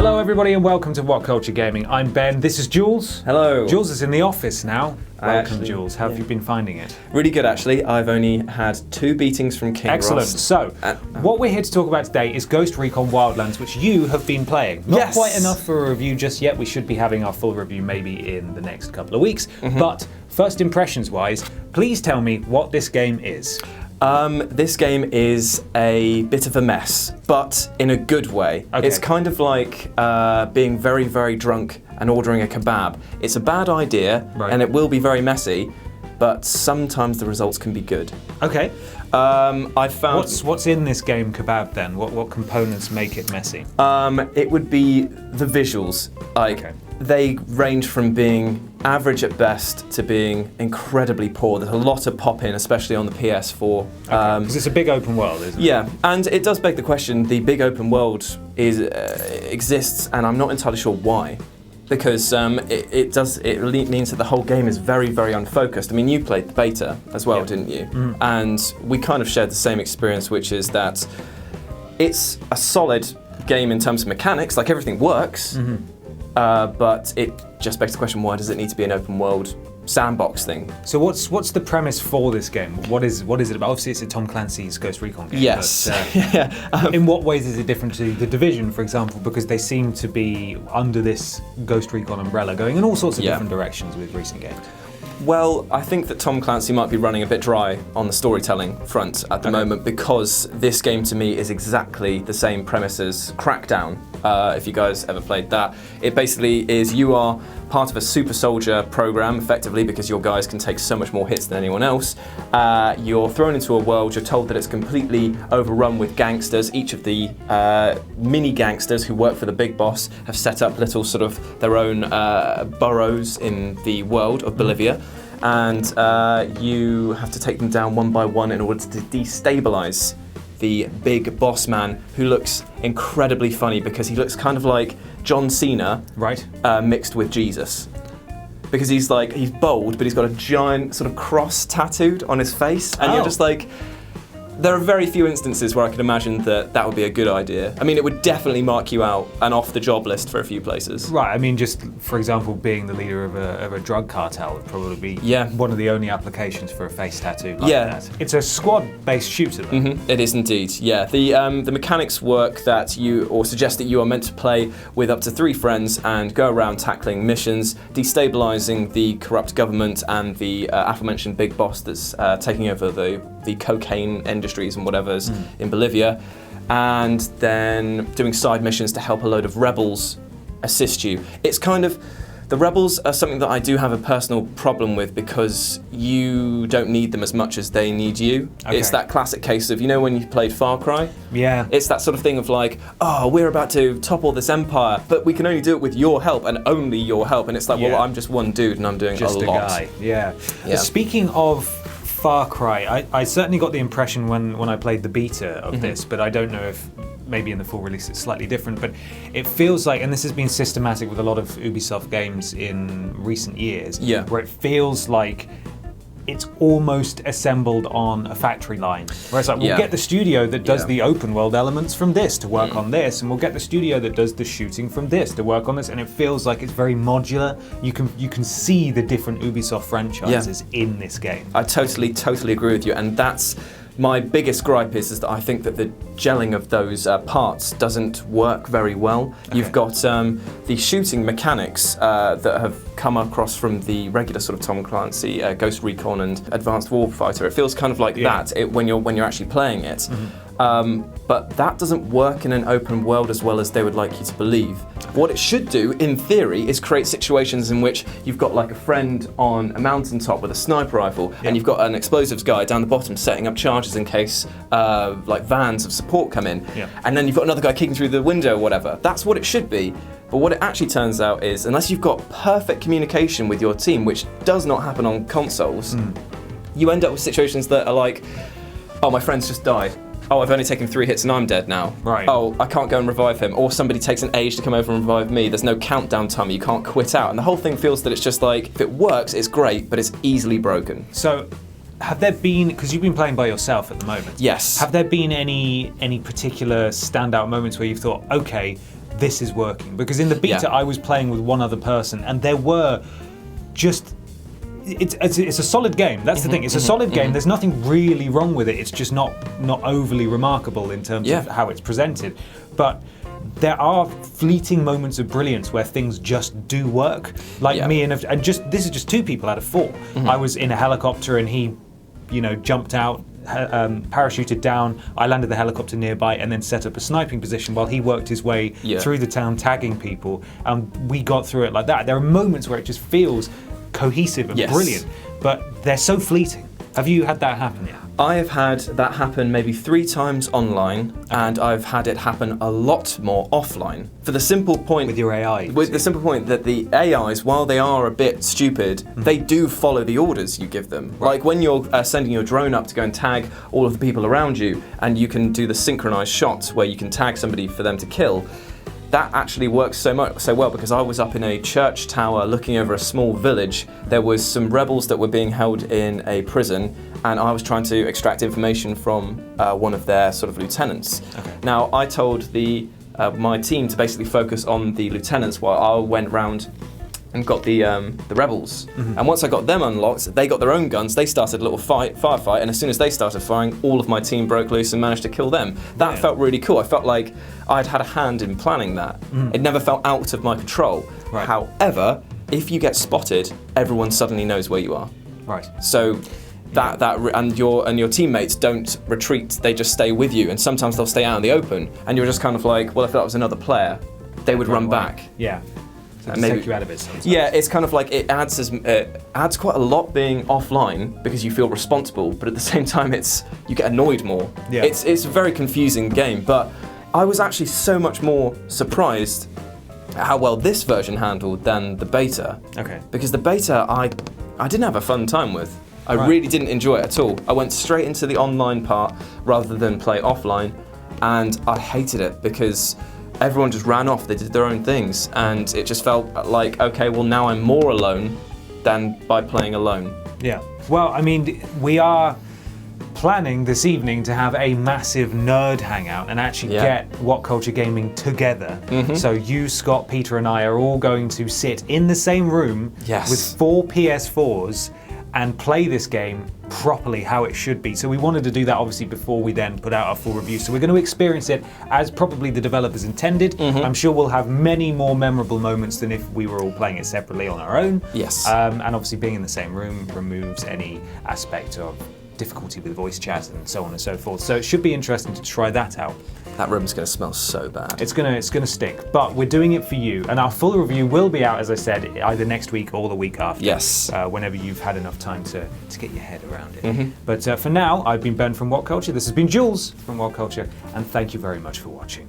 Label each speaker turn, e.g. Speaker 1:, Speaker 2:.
Speaker 1: Hello everybody and welcome to What Culture Gaming. I'm Ben, this is Jules.
Speaker 2: Hello.
Speaker 1: Jules is in the office now. Welcome Jules, how have you been finding it?
Speaker 2: Really good actually. I've only had 2 beatings from King
Speaker 1: Excellent.
Speaker 2: Ross.
Speaker 1: So, what we're here to talk about today is Ghost Recon Wildlands, which you have been playing. Not quite enough for a review just yet. We should be having our full review maybe in the next couple of weeks. But first impressions wise, please tell me what this game is.
Speaker 2: This game is a bit of a mess, but in a good way.
Speaker 1: Okay.
Speaker 2: It's kind of like being very, very drunk and ordering a kebab. It's a bad idea, and it will be very messy, but sometimes the results can be good.
Speaker 1: Okay.
Speaker 2: I found...
Speaker 1: What's in this game kebab then? What components make it messy?
Speaker 2: It would be the visuals. They range from being average at best to being incredibly poor. There's a lot of pop-in, especially on the PS4.
Speaker 1: Because it's a big open world, isn't it?
Speaker 2: Yeah, and it does beg the question, the big open world exists, and I'm not entirely sure why. Because it means that the whole game is very, very unfocused. I mean, you played the beta as well, didn't you? And we kind of shared the same experience, which is that it's a solid game in terms of mechanics, like everything works, but it just begs the question, why does it need to be an open world sandbox thing?
Speaker 1: So what's the premise for this game? What is it about? Obviously it's a Tom Clancy's Ghost Recon game.
Speaker 2: Yes.
Speaker 1: But, in what ways is it different to The Division, for example? Because they seem to be under this Ghost Recon umbrella going in all sorts of different directions with recent games.
Speaker 2: Well, I think that Tom Clancy might be running a bit dry on the storytelling front at the moment, because this game to me is exactly the same premise as Crackdown, if you guys ever played that. It basically is you are part of a super soldier program, effectively, because your guys can take so much more hits than anyone else. You're thrown into a world, you're told that it's completely overrun with gangsters. Each of the mini gangsters who work for the big boss have set up little sort of their own burrows in the world of Bolivia. And you have to take them down one by one in order to destabilize the big boss man, who looks incredibly funny because he looks kind of like John Cena mixed with Jesus. Because he's bold, but he's got a giant sort of cross tattooed on his face, and you're just like, there are very few instances where I could imagine that would be a good idea. I mean, it would definitely mark you out and off the job list for a few places.
Speaker 1: Right, I mean, just for example, being the leader of a drug cartel would probably be one of the only applications for a face tattoo like that. It's a squad-based shooter though.
Speaker 2: It is indeed, yeah. The mechanics work that suggest that you are meant to play with up to 3 friends and go around tackling missions, destabilizing the corrupt government and the aforementioned big boss that's taking over the cocaine industries and whatever's in Bolivia, and then doing side missions to help a load of rebels assist you. It's kind of, the rebels are something that I do have a personal problem with, because you don't need them as much as they need you. It's that classic case of, you know when you played Far Cry? Yeah. It's that sort of thing of like, oh, we're about to topple this empire, but we can only do it with your help and only your help. And it's like, well, I'm just one dude and I'm doing
Speaker 1: just
Speaker 2: a lot.
Speaker 1: Guy. Yeah. Speaking of Far Cry, I certainly got the impression when I played the beta of this, but I don't know if maybe in the full release it's slightly different, but it feels like, and this has been systematic with a lot of Ubisoft games in recent years, where it feels like it's almost assembled on a factory line. Where it's like, we'll get the studio that does the open world elements from this to work on this, and we'll get the studio that does the shooting from this to work on this, and it feels like it's very modular. You can see the different Ubisoft franchises in this game. I
Speaker 2: totally agree with you, and that's my biggest gripe is that I think that the gelling of those parts doesn't work very well. You've got the shooting mechanics that have come across from the regular sort of Tom Clancy, Ghost Recon and Advanced Warfighter. It feels kind of like that when you're actually playing it. But that doesn't work in an open world as well as they would like you to believe. What it should do, in theory, is create situations in which you've got like a friend on a mountaintop with a sniper rifle, and you've got an explosives guy down the bottom setting up charges in case like vans of support come in, and then you've got another guy kicking through the window or whatever. That's what it should be. But what it actually turns out is, unless you've got perfect communication with your team, which does not happen on consoles, you end up with situations that are like, oh, my friend's just died. Oh, I've only taken 3 hits and I'm dead now. Right. Oh, I can't go and revive him. Or somebody takes an age to come over and revive me. There's no countdown timer. You can't quit out. And the whole thing feels that it's just like, if it works, it's great, but it's easily broken.
Speaker 1: So, have there been, because you've been playing by yourself at the moment.
Speaker 2: Yes.
Speaker 1: Have there been any particular standout moments where you've thought, okay, this is working. Because in the beta, I was playing with one other person, and there were just... It's a solid game. That's the thing. It's a solid game. There's nothing really wrong with it. It's just not overly remarkable in terms of how it's presented. But there are fleeting moments of brilliance where things just do work. Like me and this is just 2 people out of 4. I was in a helicopter and he, jumped out, parachuted down. I landed the helicopter nearby and then set up a sniping position while he worked his way through the town tagging people. And we got through it like that. There are moments where it just feels cohesive and brilliant, but they're so fleeting. Have you had that happen yet?
Speaker 2: I have had that happen maybe 3 times online, and I've had it happen a lot more offline. For the simple point...
Speaker 1: With your AI?
Speaker 2: With the simple point that the AIs, while they are a bit stupid, they do follow the orders you give them. Right. Like when you're sending your drone up to go and tag all of the people around you, and you can do the synchronized shots where you can tag somebody for them to kill, that actually works so well because I was up in a church tower looking over a small village. There was some rebels that were being held in a prison, and I was trying to extract information from one of their sort of lieutenants. Okay. Now, I told my team to basically focus on the lieutenants while I went round and got the rebels. And once I got them unlocked, they got their own guns. They started a little firefight, and as soon as they started firing, all of my team broke loose and managed to kill them. That felt really cool. I felt like I'd had a hand in planning that. It never felt out of my control. Right. However, if you get spotted, everyone suddenly knows where you are.
Speaker 1: Right.
Speaker 2: So and your teammates don't retreat; they just stay with you, and sometimes they'll stay out in the open, and you're just kind of like, well, if that was another player, they would run back.
Speaker 1: Yeah. So maybe take you out of it sometimes.
Speaker 2: Yeah, it's kind of like it adds quite a lot being offline because you feel responsible, but at the same time you get annoyed more. Yeah. It's a very confusing game, but I was actually so much more surprised at how well this version handled than the beta.
Speaker 1: Okay.
Speaker 2: Because the beta I didn't have a fun time with. I really didn't enjoy it at all. I went straight into the online part rather than play offline, and I hated it because everyone just ran off, they did their own things, and it just felt like, okay, well now I'm more alone than by playing alone.
Speaker 1: Yeah. Well, I mean, we are planning this evening to have a massive nerd hangout and actually get What Culture Gaming together. So you, Scott, Peter and I are all going to sit in the same room with 4 PS4s and play this game properly how it should be. So we wanted to do that obviously before we then put out our full review. So we're going to experience it as probably the developers intended. I'm sure we'll have many more memorable moments than if we were all playing it separately on our own.
Speaker 2: Yes.
Speaker 1: And obviously being in the same room removes any aspect of difficulty with voice chat and so on and so forth. So it should be interesting to try that out.
Speaker 2: That room's going to smell so bad.
Speaker 1: It's gonna stink, but we're doing it for you. And our full review will be out, as I said, either next week or the week after.
Speaker 2: Yes.
Speaker 1: Whenever you've had enough time to get your head around it. But for now, I've been Ben from What Culture. This has been Jules from What Culture, and thank you very much for watching.